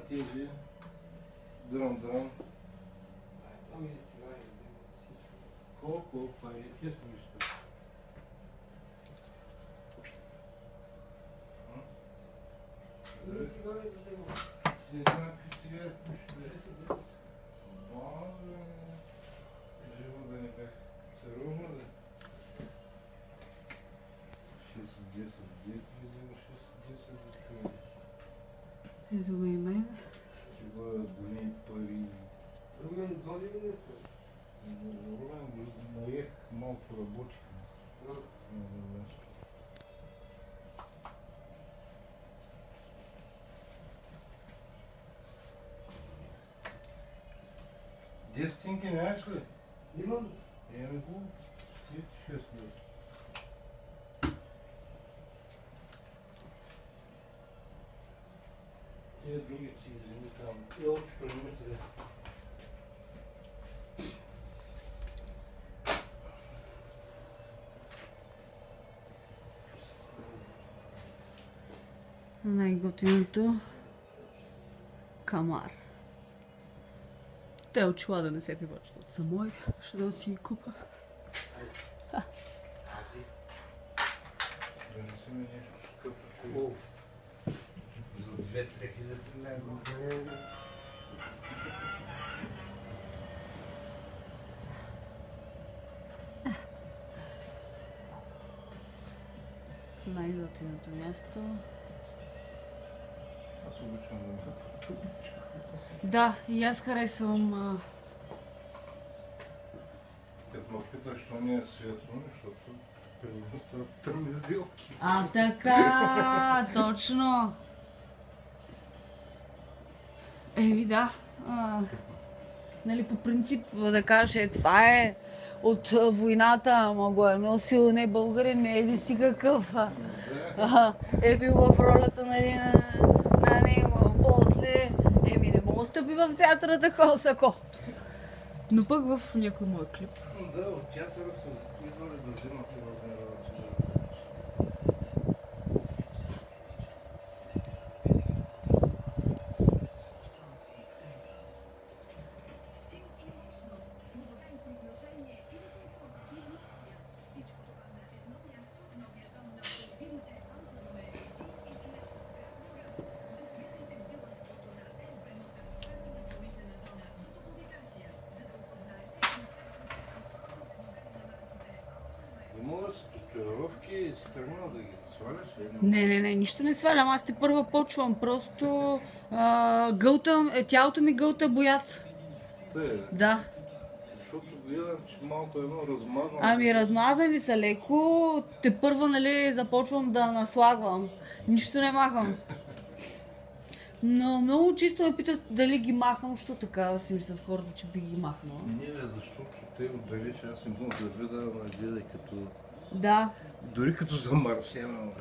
тези дръм. Ами цигари взема за всичко. Колко пари ти са неща? Ами цигари взема. Не знам какви цигари пуши. 10. Боже, живо да не бях. Сериозно да? 6-10 взема 6-10 да. Ето го и мен. Ще бъдат гони пари. Румен доди ли днеска? Румен наех, малко работих. Десетинки нямаш ли? Имам. Еми го, 6 лет. Тия други си вземи там. И общо не мисля. Най-готиното камар. Те очила да не се пиват, защото са мои. Ще да си ги купа. Донеси ми нещо скъпо човек. За 2-3 хиляди лева. Най-готиното място. Аз обичам да ме Да, и аз харесвам. Като ме питаш, що не е светло, защото при мен стават тъмни сделки. А, така, точно. Еми да. Нали, по принцип да каже, това е от войната, ама го е носил не българин, не еди си какъв. Е бил в ролята, нали, на него. После, не мога да стъпи в театъра такова сако. Но пък в някой мой клип. Да, от театъра съм идвали да взимат и възмерват. Има да са татуировки и си тръгнал да ги сваляш? Не, нищо не свалям. Аз те първа почвам. Просто гълтам, тялото ми гълта боят. Да. Защото гледам, че малко едно размазано. Ами размазани са леко. Те първа, нали, започвам да наслагвам. Нищо не махам. Но много чисто ме питат дали ги махам, защото така си мислят хората, че би ги махнала. Не, защото те отдалече аз не мога да видя на деда като... Да. Дори като замърсено.